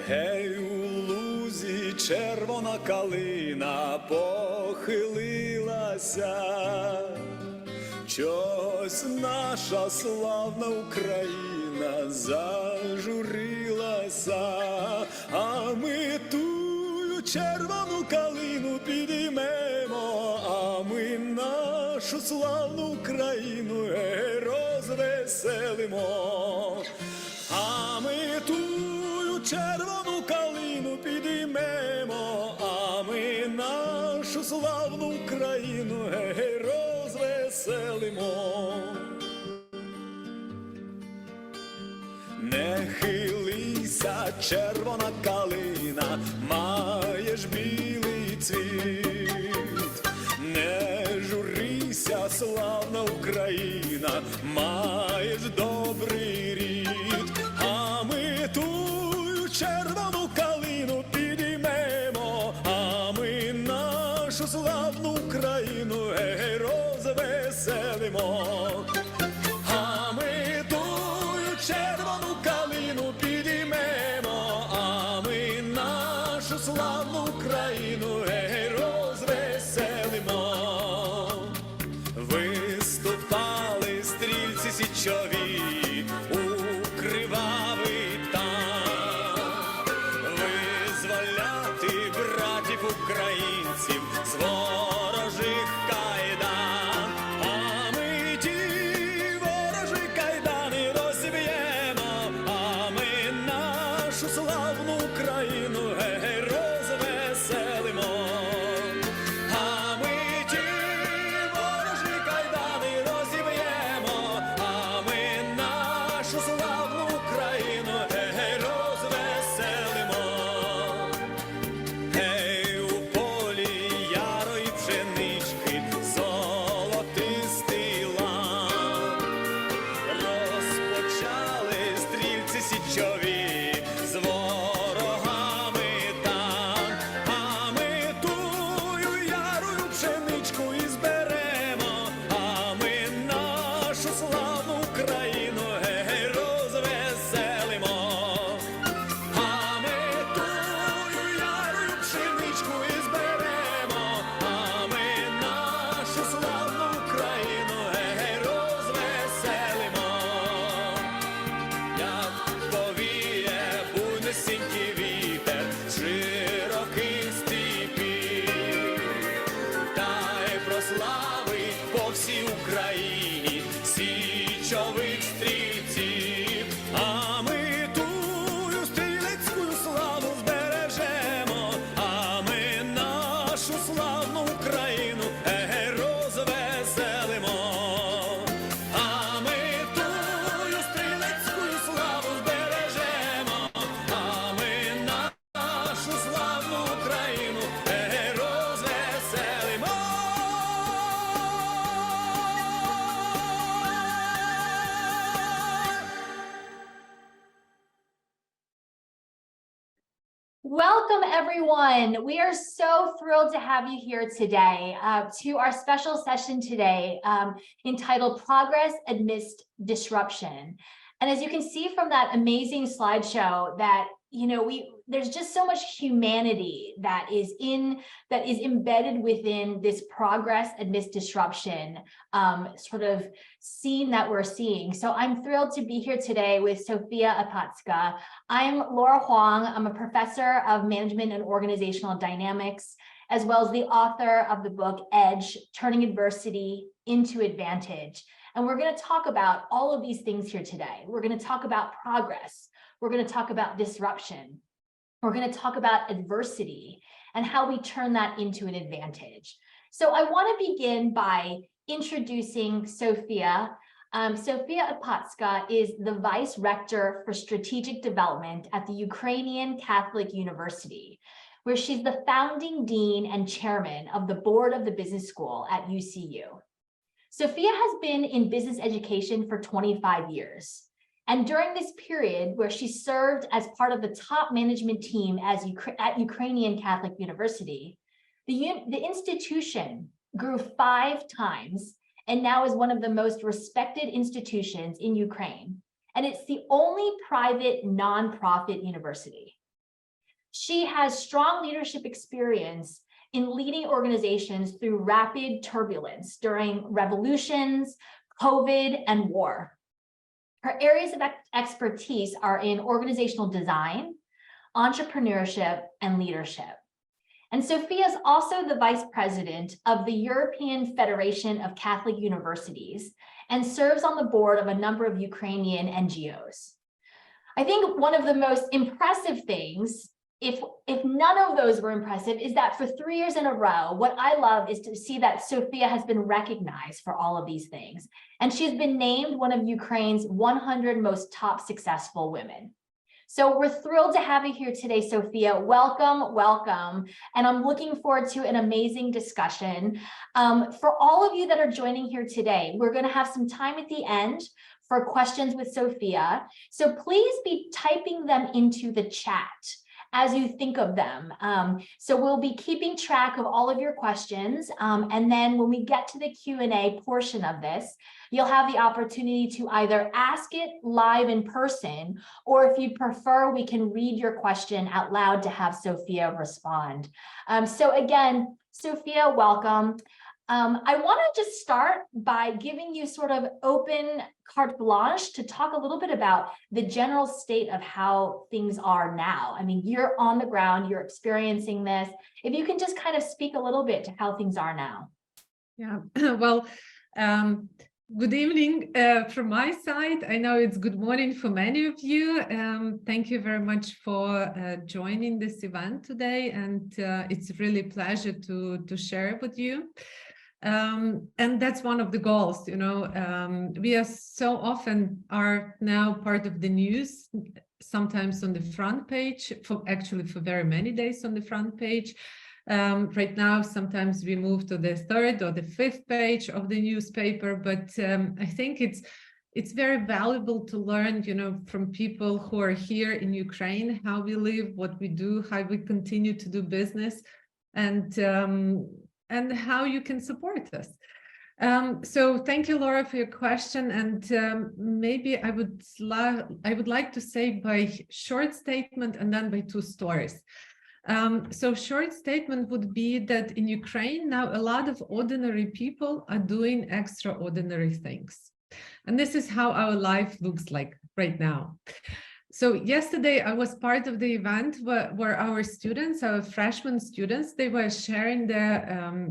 Гей, у лузі червона калина похилилася, чогось наша славна Україна зажурилася, а ми тую червону калину підіймемо, а ми нашу славну Україну розвеселимо, а ми тую червону калину підіймемо, а ми нашу славну Україну розвеселимо. Не хилися, червона калина, маєш білий цвіт. Не журися, славна Україна, маєш добрий рід. А ми тую червону калину підіймемо, а ми нашу славну Україну розвеселимо. А ми тую червону калину підіймемо, а ми нашу славну Україну розвеселимо. Виступали стрільці січові у кривавий танк, визволяти братів українців з ворожих кайдан. А ми ті ворожі кайдани розіб'ємо, а ми нашу славну Україну розвеселимо. А ми ті ворожі кайдани розіб'ємо, а ми нашу славну Україну розвеселимо. Гей, у полі ярої пшенички золотистий лан, розпочали стрільці січові з ворогами там. А ми тую ярою пшеничку і зберемо, а ми нашу славну Україну розвеселимо. А ми тую ярою пшеничку і зберемо, а ми нашу славну Україну розвеселимо. Як повіє буйнесенький вітер широких степів, та й прославить по всій Україні січових стрільців. А ми тую стрілецьку славу збережемо, а ми нашу славну Україну розвеселимо. А ми тую стрілецьку славу збережемо, а ми нашу славну Україну розвеселимо. Welcome, everyone. We are so thrilled to have you here today to our special session today entitled Progress Amidst Disruption. And as you can see from that amazing slideshow, that there's just so much humanity that is embedded within this progress amidst disruption sort of scene that we're seeing. So I'm thrilled to be here today with Sophia Opatska. I'm Laura Huang. I'm a professor of management and organizational dynamics, as well as the author of the book Edge: Turning Adversity into Advantage. And we're going to talk about all of these things here today. We're going to talk about progress. We're going to talk about disruption. We're going to talk about adversity and how we turn that into an advantage. So I want to begin by introducing Sophia. Sophia Opatska is the Vice-Rector for Strategic Development at the Ukrainian Catholic University, where she's the founding dean and chairman of the board of the business school at UCU. Sophia has been in business education for 25 years. And during this period where she served as part of the top management team at Ukrainian Catholic University, the institution grew 5 times and now is one of the most respected institutions in Ukraine. And it's the only private nonprofit university. She has strong leadership experience in leading organizations through rapid turbulence during revolutions, COVID, and war. Her areas of expertise are in organizational design, entrepreneurship, and leadership. And Sophia is also the vice president of the European Federation of Catholic Universities and serves on the board of a number of Ukrainian NGOs. I think one of the most impressive things, if none of those were impressive, is that for 3 years in a row, what I love is to see that Sophia has been recognized for all of these things. And she's been named one of Ukraine's 100 most top successful women. So we're thrilled to have you here today, Sophia. Welcome, welcome. And I'm looking forward to an amazing discussion. For all of you that are joining here today, we're going to have some time at the end for questions with Sophia. So please be typing them into the chat as you think of them. So we'll be keeping track of all of your questions. And then when we get to the Q&A portion of this, you'll have the opportunity to either ask it live in person, or if you prefer, we can read your question out loud to have Sophia respond. So again, Sophia, welcome. I want to just start by giving you sort of open carte blanche to talk a little bit about the general state of how things are now. I mean, you're on the ground, you're experiencing this. If you can just kind of speak a little bit to how things are now. Yeah, well, good evening from my side. I know it's good morning for many of you. Thank you very much for joining this event today. And it's really a pleasure to share it with you. And that's one of the goals, you know, we are so often are now part of the news, sometimes on the front page, for very many days on the front page. Right now, sometimes we move to the 3rd or the 5th page of the newspaper, but I think it's very valuable to learn, you know, from people who are here in Ukraine, how we live, what we do, how we continue to do business, and how you can support us. So thank you, Laura, for your question. And maybe I would like to say by short statement and then by 2 stories. So short statement would be that in Ukraine now a lot of ordinary people are doing extraordinary things. And this is how our life looks like right now. So yesterday I was part of the event where our students, our freshman students, they were sharing their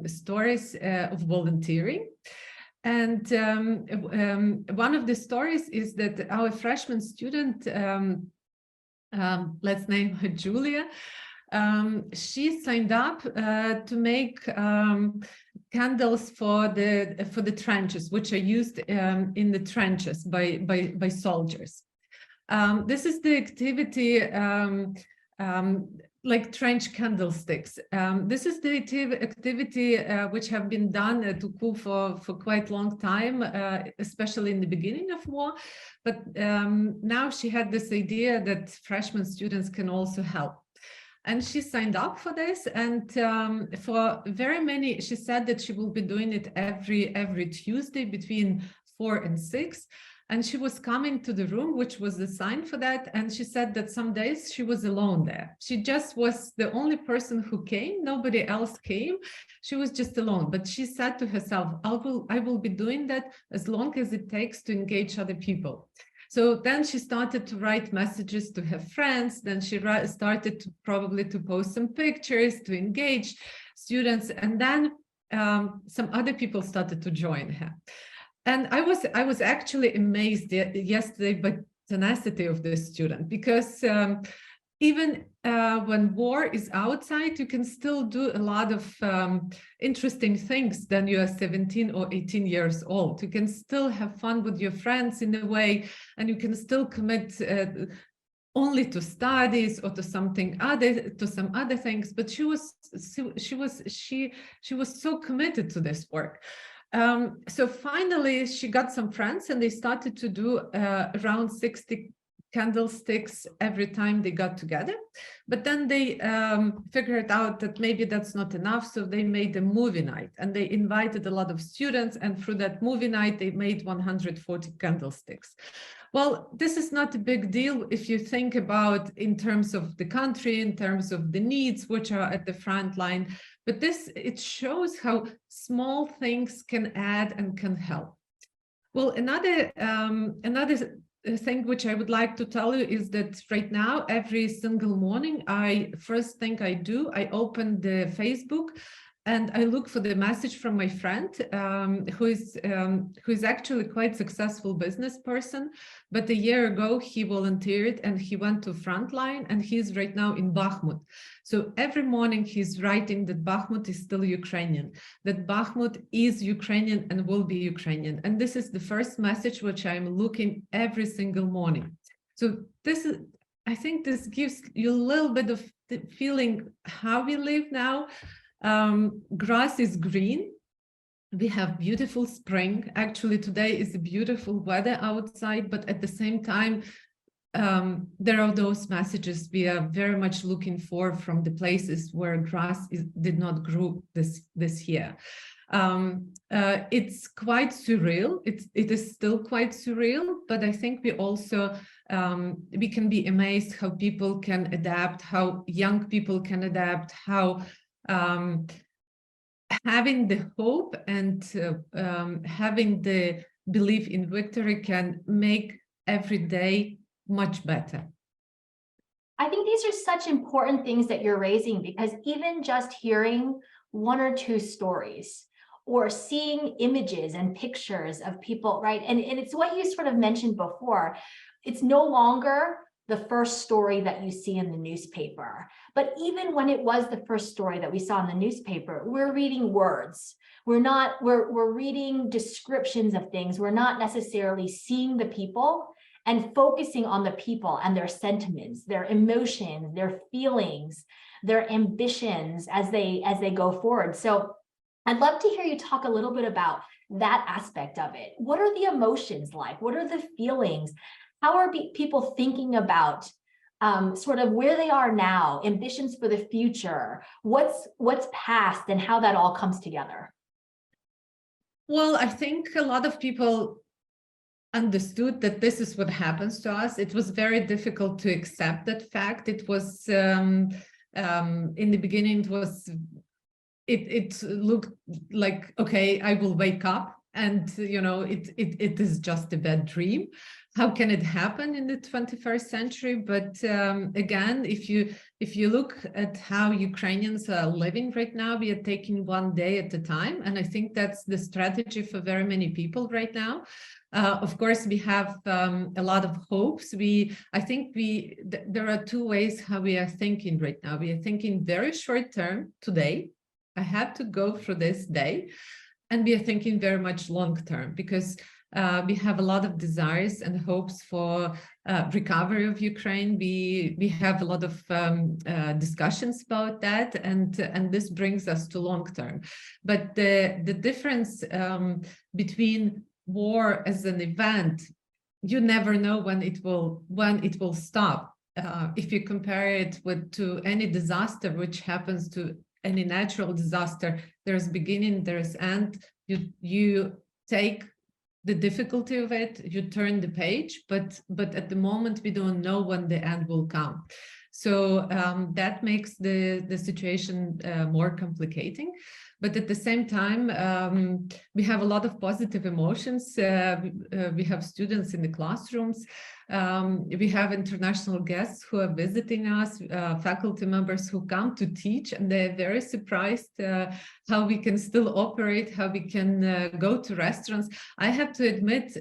stories of volunteering. And one of the stories is that our freshman student, let's name her Julia, she signed up to make candles for the trenches, which are used in the trenches by soldiers. This is the activity like trench candlesticks. This is the activity which have been done at Uku for quite a long time, especially in the beginning of war. But now she had this idea that freshman students can also help. And she signed up for this, and for very many, she said that she will be doing it every Tuesday between 4 and 6. And she was coming to the room, which was assigned for that. And she said that some days she was alone there. She just was the only person who came. Nobody else came. She was just alone. But she said to herself, I will be doing that as long as it takes to engage other people. So then she started to write messages to her friends. Then she started to post some pictures to engage students. And then some other people started to join her. And I was actually amazed yesterday by the tenacity of this student, because even when war is outside, you can still do a lot of interesting things when you are 17 or 18 years old. You can still have fun with your friends in a way, and you can still commit only to studies or to some other things. But she was so committed to this work. So finally, she got some friends, and they started to do around 60 candlesticks every time they got together. But then they figured out that maybe that's not enough, so they made a movie night, and they invited a lot of students, and through that movie night they made 140 candlesticks. Well, this is not a big deal if you think about in terms of the country, in terms of the needs which are at the front line. But it shows how small things can add and can help. Well, another thing which I would like to tell you is that right now, every single morning, first thing I do, I open the Facebook and I look for the message from my friend who is actually quite successful business person. But a year ago, he volunteered and he went to frontline and he's right now in Bakhmut. So every morning he's writing that Bakhmut is still Ukrainian, that Bakhmut is Ukrainian and will be Ukrainian. And this is the first message which I'm looking every single morning. So I think this gives you a little bit of the feeling how we live now. Grass is green. We have beautiful spring. Actually, today is a beautiful weather outside, but at the same time, there are those messages we are very much looking for from the places where grass did not grow this year. It's quite surreal. It is still quite surreal, but I think we also we can be amazed how people can adapt, how young people can adapt, how having the hope and having the belief in victory can make every day much better. I think these are such important things that you're raising, because even just hearing one or two stories or seeing images and pictures of people, right? And it's what you sort of mentioned before. It's no longer the first story that you see in the newspaper. But even when it was the first story that we saw in the newspaper, we're reading words. We're reading descriptions of things. We're not necessarily seeing the people and focusing on the people and their sentiments, their emotions, their feelings, their ambitions as they go forward. So I'd love to hear you talk a little bit about that aspect of it. What are the emotions like? What are the feelings? How are people thinking about sort of where they are now, ambitions for the future, what's past, and how that all comes together? Well, I think a lot of people understood that this is what happens to us. It was very difficult to accept that fact. It was in the beginning, it looked like, okay, I will wake up and it is just a bad dream. How can it happen in the 21st century? But again, if you look at how Ukrainians are living right now, we are taking one day at a time. And I think that's the strategy for very many people right now. Of course, we have a lot of hopes. I think there are two ways how we are thinking right now. We are thinking very short term today. I have to go through this day. And we are thinking very much long term, because we have a lot of desires and hopes for recovery of Ukraine. We have a lot of discussions about that, and this brings us to long term. But the difference between war as an event, you never know when it will stop. If you compare it to any disaster which happens to any natural disaster, there's beginning, there's end. You take the difficulty of it, you turn the page, but at the moment we don't know when the end will come. So that makes the situation more complicating. But at the same time, we have a lot of positive emotions. We have students in the classrooms. We have international guests who are visiting us, faculty members who come to teach, and they're very surprised how we can still operate, how we can go to restaurants. I have to admit,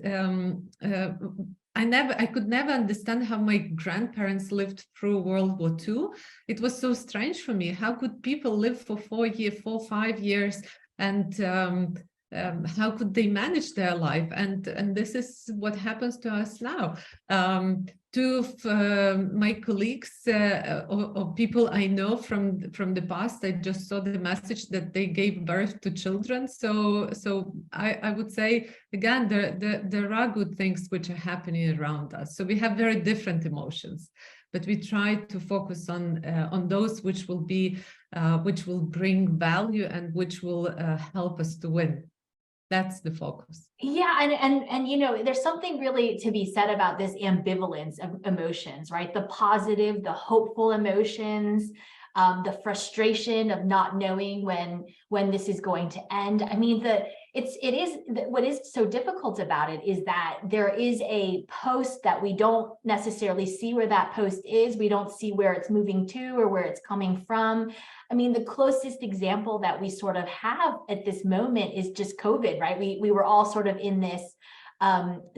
I could never understand how my grandparents lived through World War II. It was so strange for me. How could people live for 5 years, and how could they manage their life? And this is what happens to us now. Two of my colleagues or people I know from the past, I just saw the message that they gave birth to children. So I would say, again, there are good things which are happening around us. So we have very different emotions, but we try to focus on those which will bring value and which will help us to win. That's the focus. Yeah, and you know, there's something really to be said about this ambivalence of emotions, right? The positive, the hopeful emotions, the frustration of not knowing when this is going to end. I mean, what is so difficult about it is that there is a post that we don't necessarily see where that post is. We don't see where it's moving to or where it's coming from. I mean, the closest example that we sort of have at this moment is just COVID, right? We were all sort of in this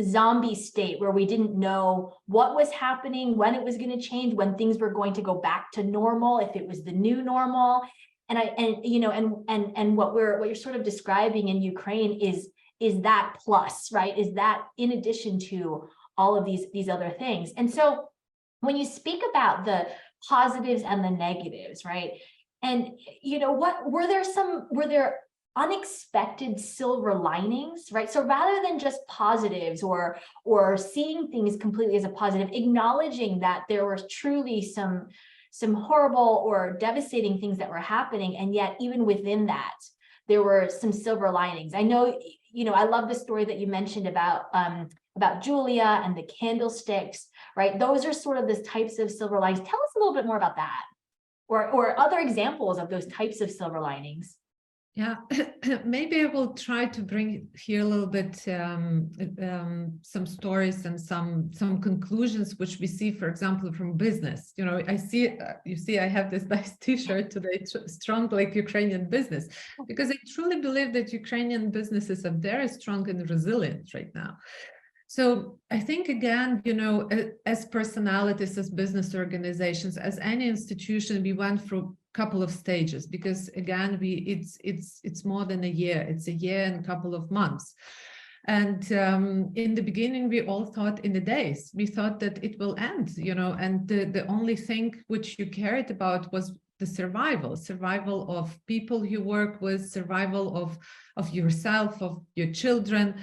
zombie state where we didn't know what was happening, when it was going to change, when things were going to go back to normal, if it was the new normal. And you know, and what you're sort of describing in Ukraine is that plus, right? Is that in addition to all of these other things. And so when you speak about the positives and the negatives, right? And you know, were there unexpected silver linings, right? So rather than just positives or seeing things completely as a positive, acknowledging that there were truly some horrible or devastating things that were happening, and yet even within that, there were some silver linings. I know, you know, I love the story that you mentioned about Julia and the candlesticks, right? Those are sort of the types of silver linings. Tell us a little bit more about that, or other examples of those types of silver linings. Yeah, maybe I will try to bring here a little bit some stories and some conclusions which we see, for example, from business. You know, I see, you see, I have this nice T-shirt today, strong like Ukrainian business, because I truly believe that Ukrainian businesses are very strong and resilient right now. So I think, again, you know, as personalities, as business organizations, as any institution, we went through a couple of stages, because again, it's more than a year. It's a year and a couple of months. And in the beginning, we all thought in the days, we thought that it will end, you know, and the only thing which you cared about was the survival of people you work with, survival of yourself, of your children.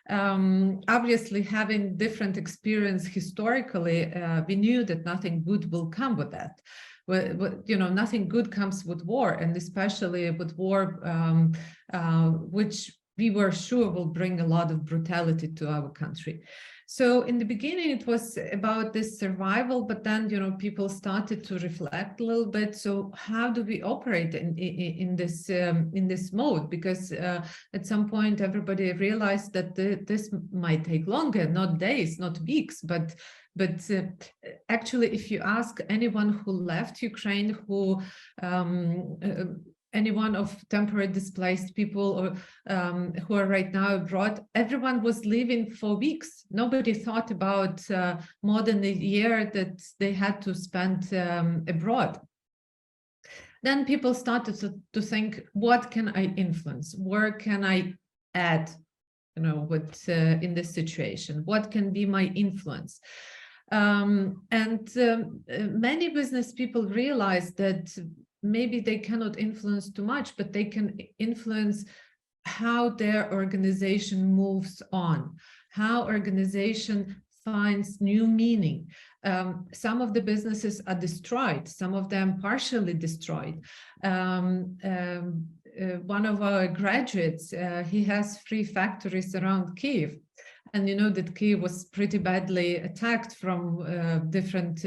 Obviously, having different experience historically, we knew that nothing good will come with that. You know, nothing good comes with war, and especially with war, which we were sure will bring a lot of brutality to our country. So in the beginning, it was about this survival, but then, you know, people started to reflect a little bit. So how do we operate in this mode? Because at some point, everybody realized that this might take longer, not days, not weeks, but actually, if you ask anyone who left Ukraine, anyone of temporary displaced people or who are right now abroad, everyone was leaving for weeks. Nobody thought about more than a year that they had to spend abroad. Then people started to think, what can I influence? Where can I add, you know, in this situation? What can be my influence? Many business people realize that maybe they cannot influence too much, but they can influence how their organization moves on, how organization finds new meaning. Some of the businesses are destroyed, some of them partially destroyed. One of our graduates, he has 3 factories around Kyiv. And you know that Kyiv was pretty badly attacked from different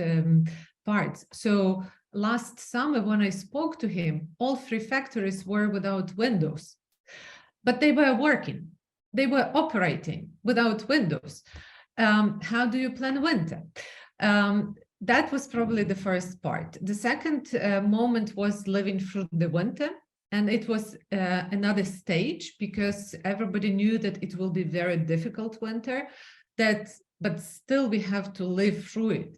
parts. So last summer, when I spoke to him, all 3 factories were without windows, but they were working. They were operating without windows. How do you plan winter? That was probably the first part. The second moment was living through the winter. And it was another stage, because everybody knew that it will be very difficult winter, but still we have to live through it.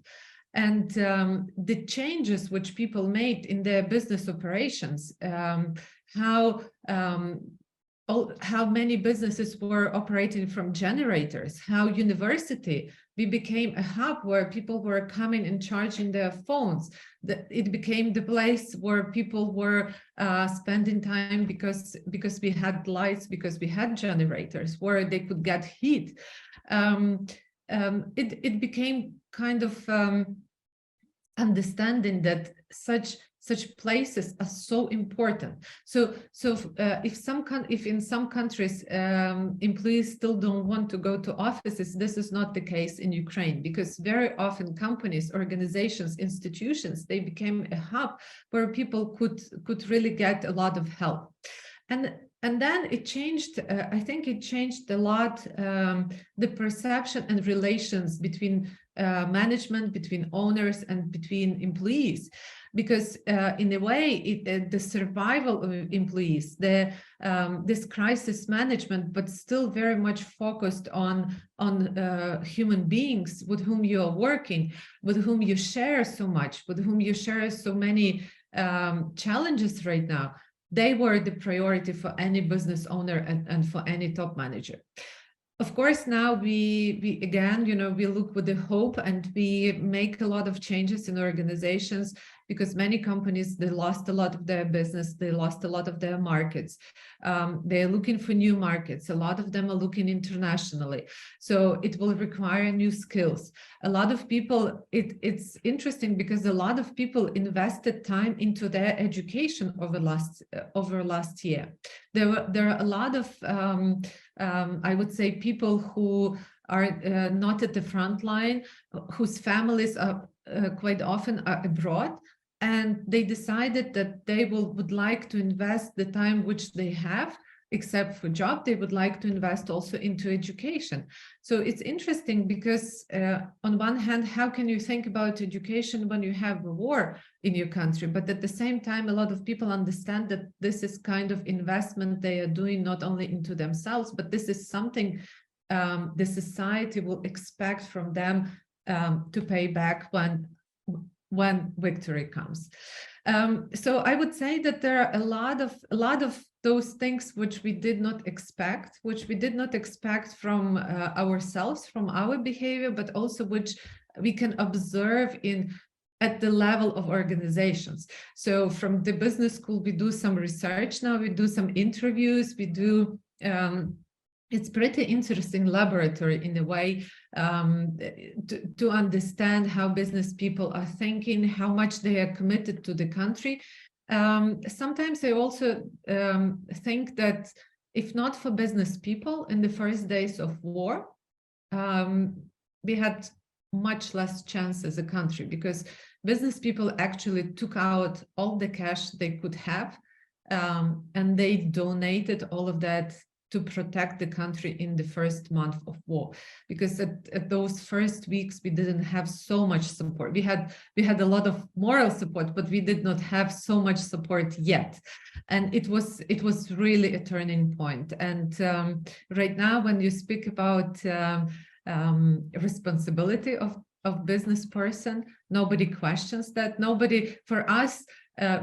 And the changes which people made in their business operations, how many businesses were operating from generators, how university, we became a hub where people were coming and charging their phones. It became the place where people were spending time because we had lights, because we had generators where they could get heat. It became kind of understanding that such such places are so important. So if in some countries employees still don't want to go to offices, this is not the case in Ukraine, because very often companies, organizations, institutions, they became a hub where people could really get a lot of help. And then it changed, I think it changed a lot, the perception and relations between management, between owners, and between employees. Because in a way, the survival of employees, this crisis management, but still very much focused on human beings with whom you are working, with whom you share so much, with whom you share so many challenges right now. They were the priority for any business owner and for any top manager. Of course, now we again, we look with the hope, and we make a lot of changes in organizations, because many companies, they lost a lot of their business, they lost a lot of their markets. They're looking for new markets. A lot of them are looking internationally. So it will require new skills. A lot of people, it's interesting because a lot of people invested time into their education over last year. There are a lot of, I would say, people who are not at the front line, whose families are quite often are abroad, and they decided that they would like to invest the time which they have, except for job, they would like to invest also into education. So it's interesting because on one hand, how can you think about education when you have a war in your country? But at the same time, a lot of people understand that this is kind of investment they are doing not only into themselves, but this is something the society will expect from them to pay back when victory comes. So I would say that there are a lot of those things which we did not expect, from ourselves, from our behavior, but also which we can observe at the level of organizations. So from the business school, we do some research now, we do some interviews, we do it's pretty interesting laboratory in a way to understand how business people are thinking, how much they are committed to the country. Sometimes I also think that if not for business people in the first days of war, we had much less chance as a country, because business people actually took out all the cash they could have, and they donated all of that to protect the country in the first month of war, because at those first weeks we didn't have so much support. We had a lot of moral support, but we did not have so much support yet, and it was really a turning point. And right now, when you speak about responsibility of business person, nobody questions that. Nobody, for us,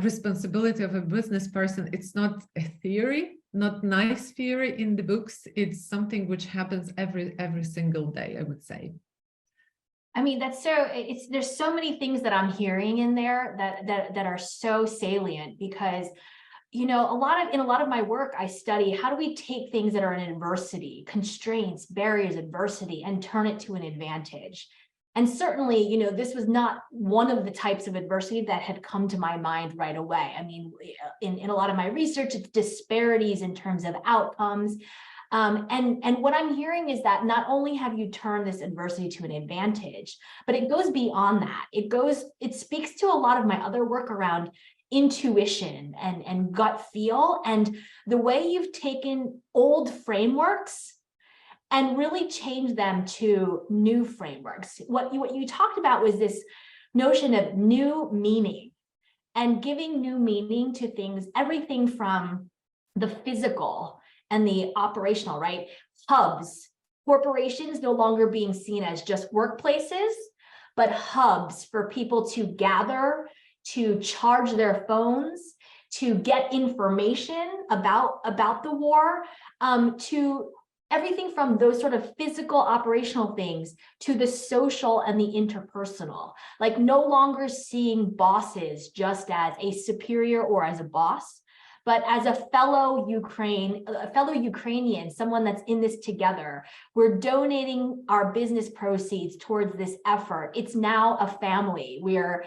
responsibility of a business person, it's not a theory, not nice theory in the books. It's something which happens every single day, I would say. I mean, there's so many things that I'm hearing in there that are so salient, because in a lot of my work, I study how do we take things that are an adversity, constraints, barriers, adversity, and turn it to an advantage. And certainly, this was not one of the types of adversity that had come to my mind right away. I mean, in a lot of my research, it's disparities in terms of outcomes. And what I'm hearing is that not only have you turned this adversity to an advantage, but it goes beyond that. It speaks to a lot of my other work around intuition and gut feel, and the way you've taken old frameworks and really change them to new frameworks. What you talked about was this notion of new meaning, and giving new meaning to things, everything from the physical and the operational, right? Hubs, corporations no longer being seen as just workplaces, but hubs for people to gather, to charge their phones, to get information about the war, to everything from those sort of physical operational things to the social and the interpersonal, like no longer seeing bosses just as a superior or as a boss, but as a fellow Ukrainian, someone that's in this together, we're donating our business proceeds towards this effort. It's now a family. We're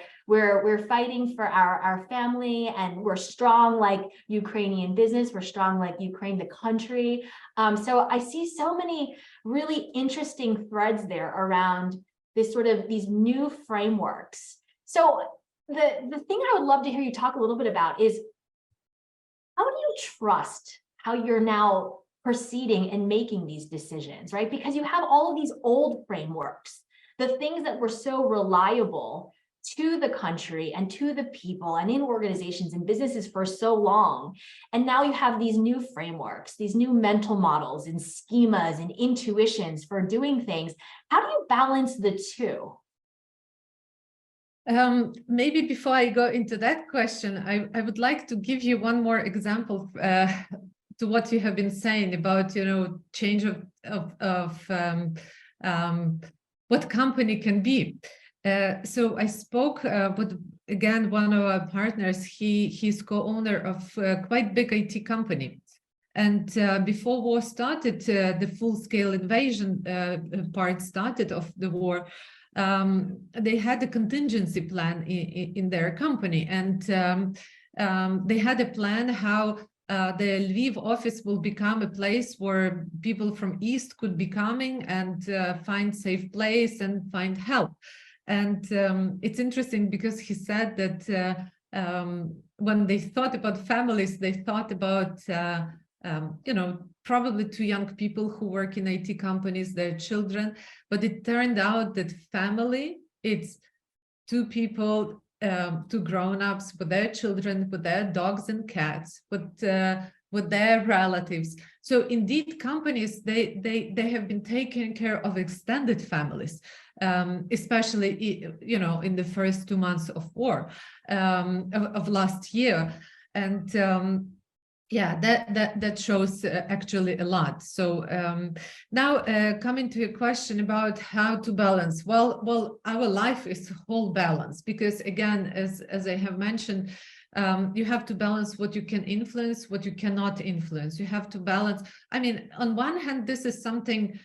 fighting for our family, and we're strong like Ukrainian business. We're strong like Ukraine, the country. So I see so many really interesting threads there around this sort of these new frameworks. So the thing I would love to hear you talk a little bit about is, how do you trust how you're now proceeding and making these decisions, right? Because you have all of these old frameworks, the things that were so reliable to the country and to the people and in organizations and businesses for so long. And now you have these new frameworks, these new mental models and schemas and intuitions for doing things. How do you balance the two? Maybe before I go into that question, I would like to give you one more example to what you have been saying about, change of what company can be. So I spoke with, again, one of our partners. He's co-owner of a quite big IT company. And before war started, the full-scale invasion part started of the war, they had a contingency plan in their company. And they had a plan how the Lviv office will become a place where people from East could be coming and find safe place and find help. And it's interesting because he said that when they thought about families, they thought about, probably two young people who work in IT companies, their children. But it turned out that family, it's two people, two grown-ups with their children, with their dogs and cats, with their relatives. So indeed, companies, they have been taking care of extended families, especially, in the first 2 months of war, of last year. And yeah, that shows actually a lot. So now coming to a question about how to balance. Well, our life is whole balance, because again, as I have mentioned, you have to balance what you can influence, what you cannot influence. You have to balance. I mean, on one hand, this is something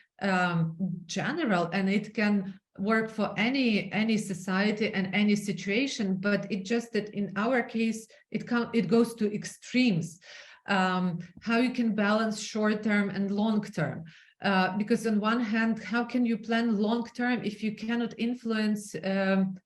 general, and it can work for any society and any situation, but it just that in our case, it goes to extremes. How you can balance short-term and long-term. Because on one hand, how can you plan long-term if you cannot influence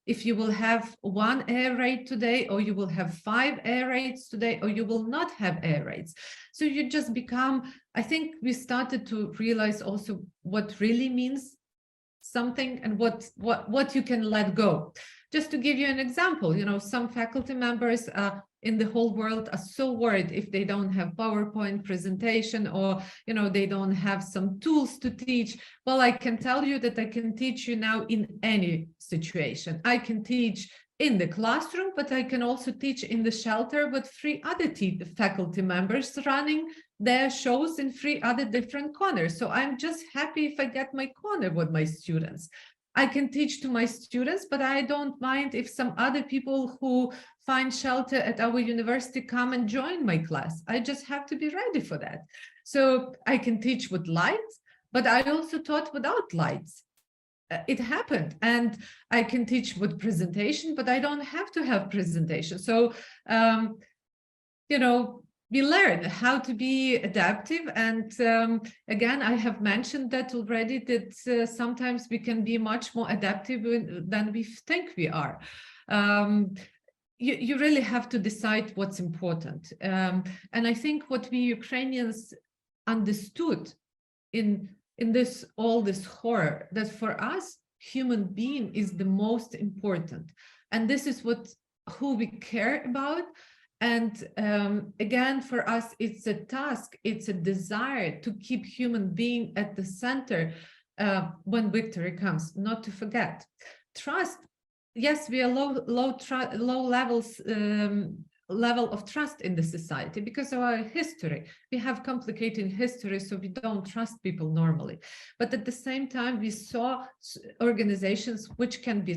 if you will have 1 air raid today, or you will have 5 air raids today, or you will not have air raids? So you just become, I think we started to realize also what really means something and what you can let go. Just to give you an example, some faculty members in the whole world are so worried if they don't have PowerPoint presentation, or they don't have some tools to teach. Well, I can tell you that I can teach you now in any situation. I can teach in the classroom, but I can also teach in the shelter with 3 other faculty members running their shows in 3 other different corners. So I'm just happy if I get my corner with my students. I can teach to my students, but I don't mind if some other people who find shelter at our university come and join my class. I just have to be ready for that. So I can teach with lights, but I also taught without lights. It happened. And I can teach with presentation, but I don't have to have presentation. So, we learn how to be adaptive. And again, I have mentioned that already, that sometimes we can be much more adaptive than we think we are. You really have to decide what's important. And I think what we Ukrainians understood in all this horror, that for us, human being is the most important. And this is who we care about. And again, for us, it's a task, it's a desire to keep human being at the center when victory comes, not to forget. Trust, yes, we are low level of trust in the society because of our history. We have complicated history, so we don't trust people normally. But at the same time, we saw organizations which can be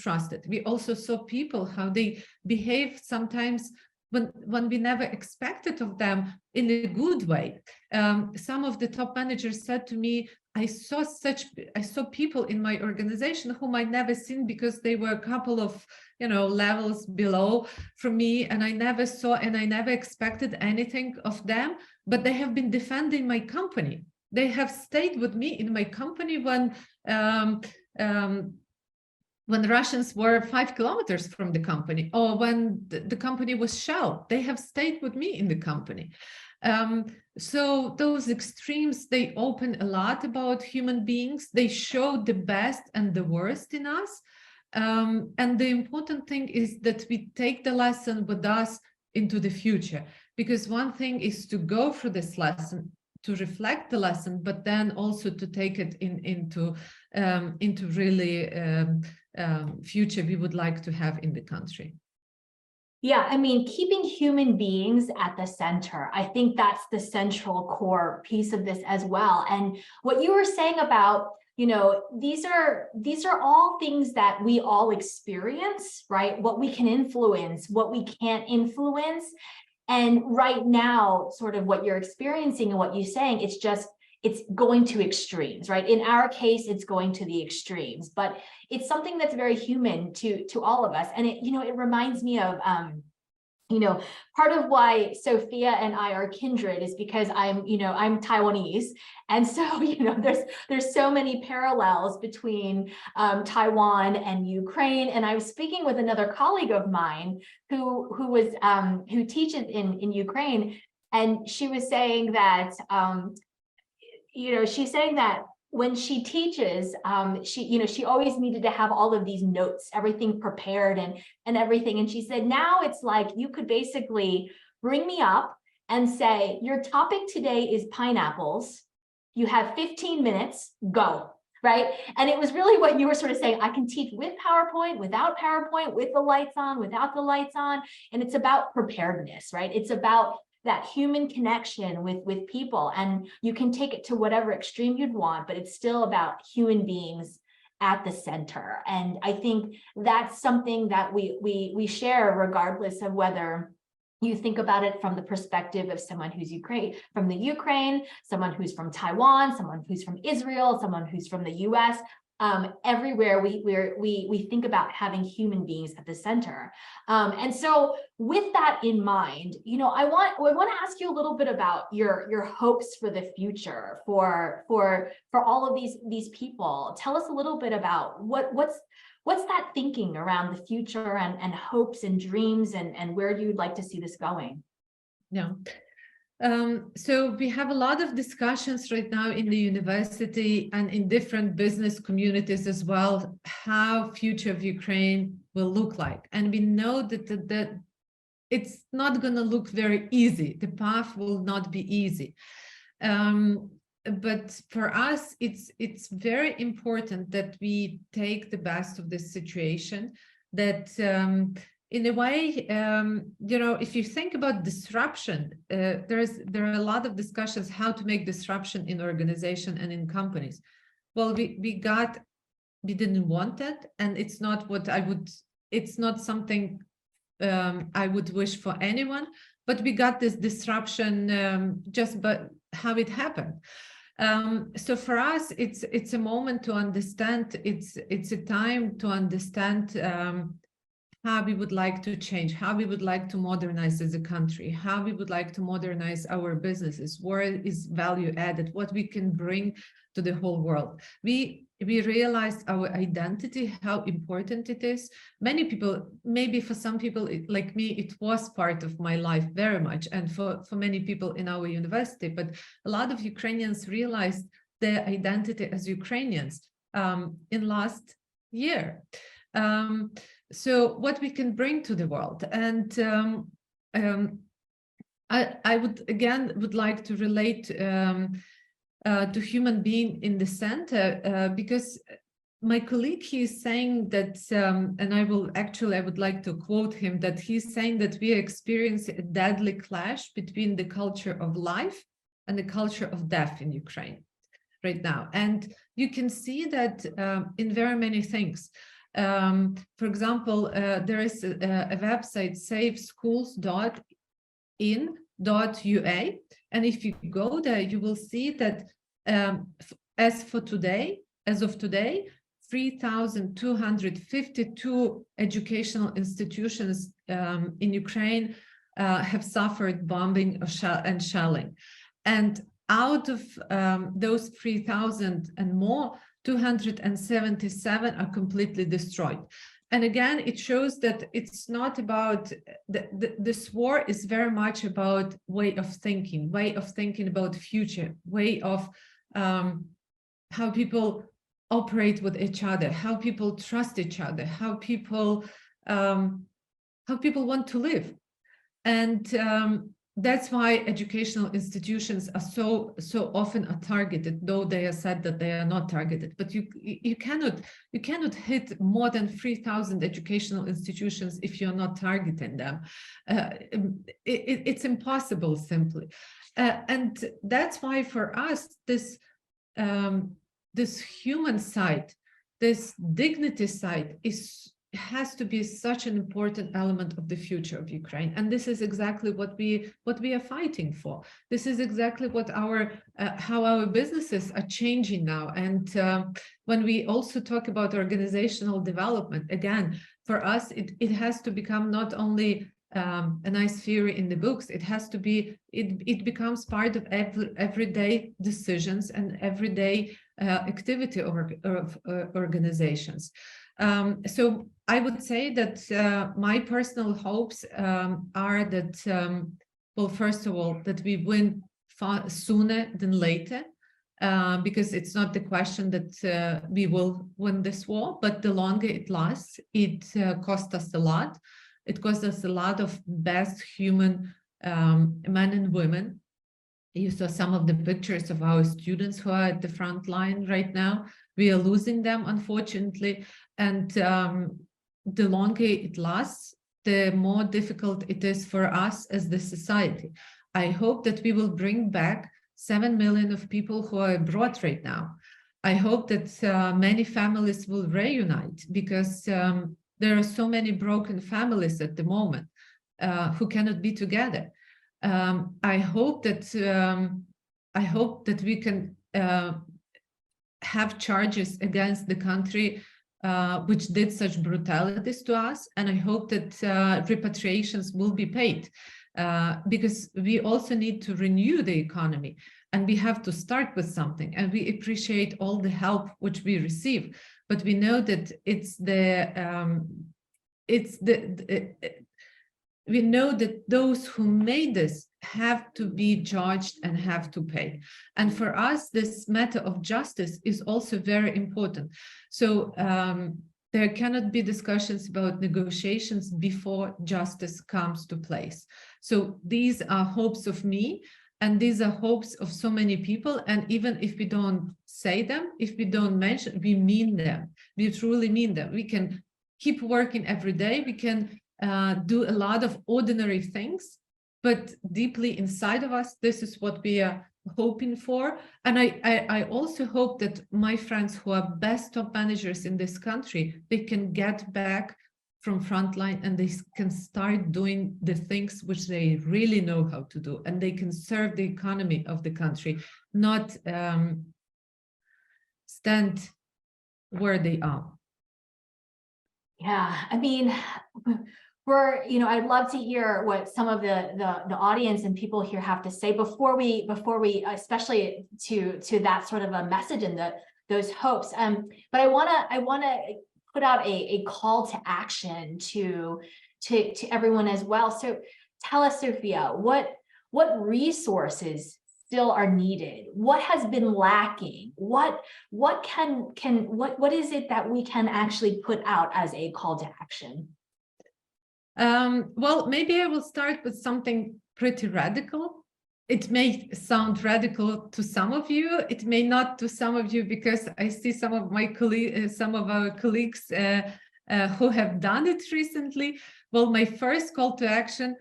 trusted. We also saw people, how they behave sometimes when we never expected of them in a good way. Some of the top managers said to me, I saw people in my organization whom I never seen because they were a couple of levels below from me, and I never saw and I never expected anything of them, but they have been defending my company. They have stayed with me in my company when the Russians were 5 kilometers from the company, or when the company was shelled. They have stayed with me in the company. So those extremes, they open a lot about human beings. They show the best and the worst in us. And the important thing is that we take the lesson with us into the future, because one thing is to go through this lesson, to reflect the lesson, but then also to take it into really future we would like to have in the country. Yeah, I mean, keeping human beings at the center, I think that's the central core piece of this as well. And what you were saying about, these are all things that we all experience, right? What we can influence, what we can't influence. And right now, sort of what you're experiencing and what you're saying, it's going to extremes, right? In our case, it's going to the extremes, but it's something that's very human to all of us. And it reminds me of, part of why Sophia and I are kindred is because I'm Taiwanese. And so, there's so many parallels between Taiwan and Ukraine. And I was speaking with another colleague of mine who teaches in Ukraine. And she was saying that, she's saying that when she teaches, she always needed to have all of these notes, everything prepared and everything. And she said, now it's like you could basically bring me up and say, your topic today is pineapples. You have 15 minutes, go, right? And it was really what you were sort of saying. I can teach with PowerPoint, without PowerPoint, with the lights on, without the lights on. And it's about preparedness, right? It's about that human connection with people, and you can take it to whatever extreme you'd want, but it's still about human beings at the center. And I think that's something that we share, regardless of whether you think about it from the perspective of someone who's from the Ukraine, someone who's from Taiwan, someone who's from Israel, someone who's from the US. Everywhere we think about having human beings at the center. And so with that in mind, I want to ask you a little bit about your hopes for the future for all of these people. Tell us a little bit about what's that thinking around the future and hopes and dreams and where you'd like to see this going? Yeah. So we have a lot of discussions right now in the university and in different business communities as well, how future of Ukraine will look like. And we know that it's not going to look very easy. The path will not be easy. But for us, it's very important that we take the best of this situation, that in a way, if you think about disruption, there are a lot of discussions how to make disruption in organization and in companies. Well, we didn't want it, and it's not it's not something I would wish for anyone, but we got this disruption just by how it happened. So for us, it's a moment to understand, it's a time to understand how we would like to change, how we would like to modernize as a country, how we would like to modernize our businesses, where is value added, what we can bring to the whole world. We realized our identity, how important it is. Many people, maybe for some people like me, it was part of my life very much, and for many people in our university, but a lot of Ukrainians realized their identity as Ukrainians in last year. So what we can bring to the world, and I would like to relate to human being in the center, because my colleague, he is saying that, and I would like to quote him, that he's saying that we experience a deadly clash between the culture of life and the culture of death in Ukraine right now. And you can see that in very many things. For example, there is a website, safeschools.in.ua, and if you go there, you will see that as of today, 3,252 educational institutions in Ukraine have suffered bombing and shelling. And out of those 3,000 and more, 277 are completely destroyed. And again, it shows that it's not about, this war is very much about way of thinking about future, way of how people operate with each other, how people trust each other, how people want to live. And that's why educational institutions are so often are targeted, though they are said that they are not targeted. But you cannot hit more than 3,000 educational institutions if you're not targeting them. It's impossible, simply. And that's why for us, this human side, this dignity side has to be such an important element of the future of Ukraine. And this is exactly what we are fighting for. This is exactly what how our businesses are changing now. And when we also talk about organizational development, again, for us, it has to become not only a nice theory in the books, it has to be, it becomes part of everyday decisions and everyday activity of organizations. So I would say that my personal hopes are that, well, first of all, that we win far sooner than later, because it's not the question that we will win this war, but the longer it lasts, it costs us a lot. It costs us a lot of best human men and women. You saw some of the pictures of our students who are at the front line right now. We are losing them, unfortunately. And the longer it lasts, the more difficult it is for us as the society. I hope that we will bring back 7 million of people who are abroad right now. I hope that many families will reunite, because there are so many broken families at the moment who cannot be together. I hope that we can have charges against the country which did such brutalities to us, and I hope that repatriations will be paid, because we also need to renew the economy, and we have to start with something. And we appreciate all the help which we receive, but we know that we know that those who made this have to be judged and have to pay. And for us, this matter of justice is also very important. So there cannot be discussions about negotiations before justice comes to place. So these are hopes of me, and these are hopes of so many people. And even if we don't say them, if we don't mention, we mean them. We truly mean them. We can keep working every day. We can do a lot of ordinary things, but deeply inside of us, this is what we are hoping for. And I also hope that my friends who are best top managers in this country, they can get back from frontline and they can start doing the things which they really know how to do, and they can serve the economy of the country, not stand where they are. Yeah, I mean, I'd love to hear what some of the audience and people here have to say before we, especially to that sort of a message and those hopes. But I wanna put out a call to action to everyone as well. So tell us, Sophia, what resources still are needed? What has been lacking? What is it that we can actually put out as a call to action? Well, maybe I will start with something pretty radical. It may sound radical to some of you. It may not to some of you, because I see some of my colleagues, some of our colleagues who have done it recently. Well, my first call to action: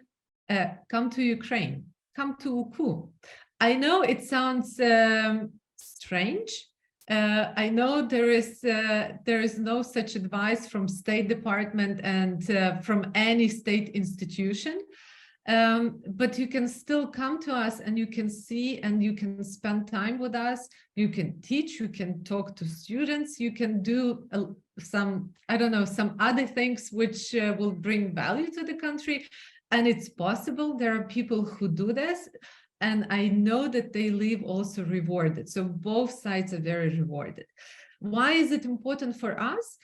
come to Ukraine, come to Uku. I know it sounds strange, I know there is no such advice from State Department and from any state institution, but you can still come to us and you can see and you can spend time with us. You can teach, you can talk to students, you can do some other things which will bring value to the country. And it's possible. There are people who do this. And I know that they leave also rewarded. So both sides are very rewarded. Why is it important for us?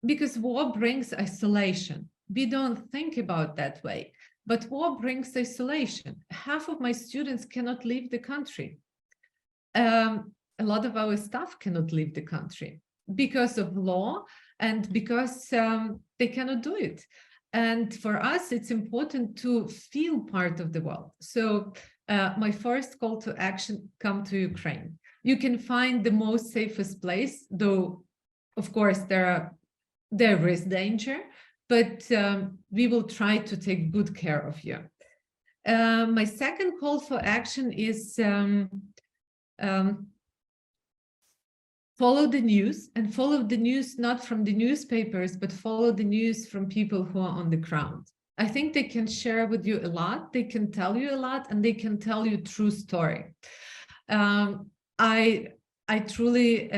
Because war brings isolation. We don't think about that way, but war brings isolation. Half of my students cannot leave the country. A lot of our staff cannot leave the country because of law and because they cannot do it. And for us, it's important to feel part of the world. So my first call to action, come to Ukraine. You can find the most safest place, though, of course, there is danger, but we will try to take good care of you. My second call for action is follow the news, and follow the news not from the newspapers, but follow the news from people who are on the ground. I think they can share with you a lot, they can tell you a lot, and they can tell you true story. I truly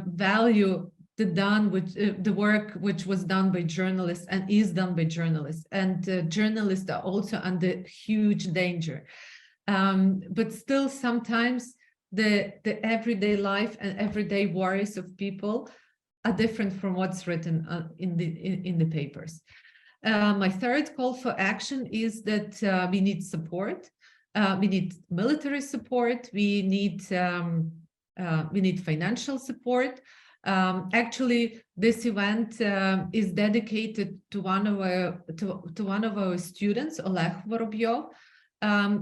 value the work which was done by journalists and is done by journalists, and journalists are also under huge danger. But still sometimes the everyday life and everyday worries of people are different from what's written in the papers. My third call for action is that we need support. We need military support. We need financial support. Actually, this event is dedicated to one of our students, Oleg Vorobyov,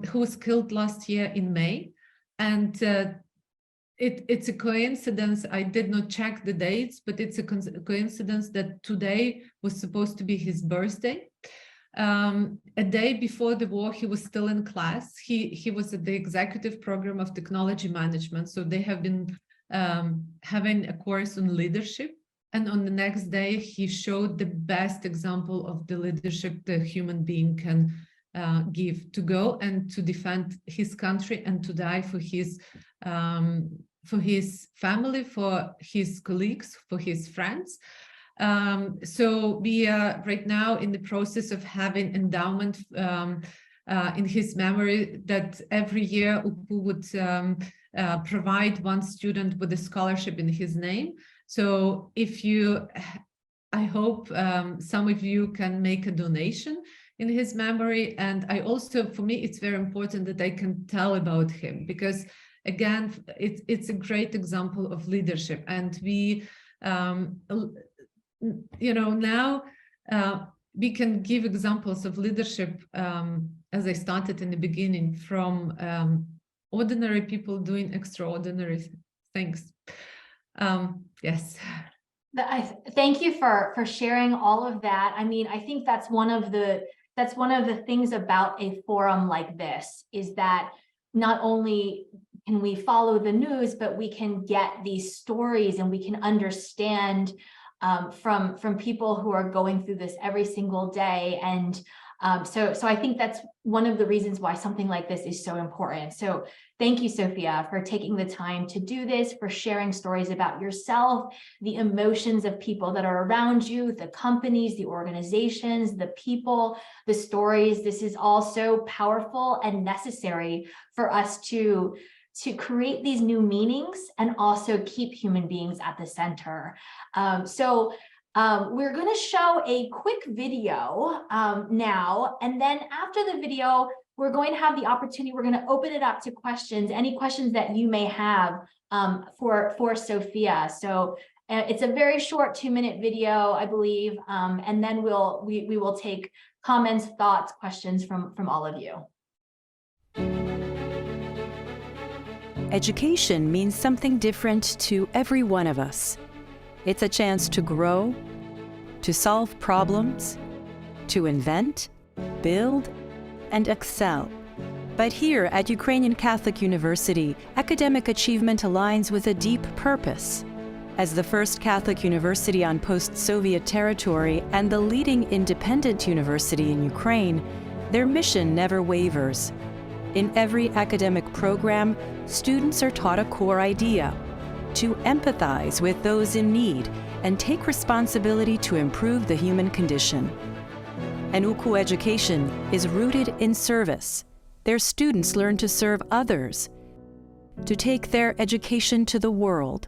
who was killed last year in May. And it's a coincidence. I did not check the dates, but it's a coincidence that today was supposed to be his birthday. A day before the war, he was still in class. He was at the executive program of technology management. So they have been having a course on leadership. And on the next day, he showed the best example of the leadership the human being can give, to go and to defend his country and to die for his family, for his colleagues, for his friends. So we are right now in the process of having endowment in his memory, that every year UPU would provide one student with a scholarship in his name. So if you, I hope some of you can make a donation in his memory. And I also, for me, it's very important that I can tell about him, because again, it's a great example of leadership. And we, you know, now we can give examples of leadership, as I started in the beginning, from ordinary people doing extraordinary things. Yes. Thank you for sharing all of that. I mean, I think that's one of the things about a forum like this, is that not only can we follow the news, but we can get these stories and we can understand from people who are going through this every single day. And so I think that's one of the reasons why something like this is so important. So thank you, Sophia, for taking the time to do this, for sharing stories about yourself, the emotions of people that are around you, the companies, the organizations, the people, the stories. This is all so powerful and necessary for us to create these new meanings and also keep human beings at the center. We're going to show a quick video now, and then after the video, we're going to have the opportunity, we're going to open it up to questions, any questions that you may have for Sophia. So it's a very short 2-minute video, I believe, and then we will take comments, thoughts, questions from all of you. Education means something different to every one of us. It's a chance to grow, to solve problems, to invent, build, and excel. But here at Ukrainian Catholic University, academic achievement aligns with a deep purpose. As the first Catholic university on post-Soviet territory and the leading independent university in Ukraine, their mission never wavers. In every academic program, students are taught a core idea: to empathize with those in need and take responsibility to improve the human condition. And UKU education is rooted in service. Their students learn to serve others, to take their education to the world.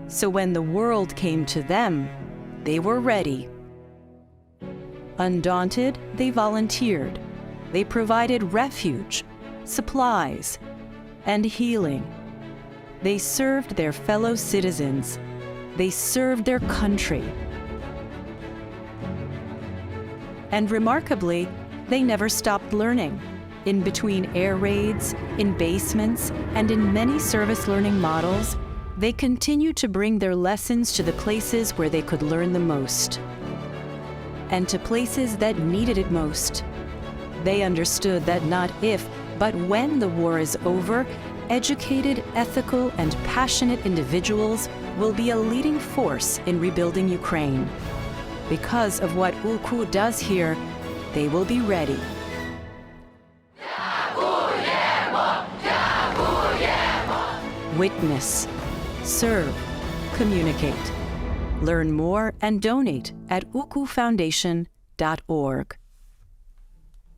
So when the world came to them, they were ready. Undaunted, they volunteered. They provided refuge, supplies, and healing. They served their fellow citizens. They served their country. And remarkably, they never stopped learning. In between air raids, in basements, and in many service learning models, they continued to bring their lessons to the places where they could learn the most, and to places that needed it most. They understood that not if, but when the war is over, educated, ethical, and passionate individuals will be a leading force in rebuilding Ukraine. Because of what UKU does here, they will be ready. Witness, serve, communicate. Learn more and donate at ukufoundation.org.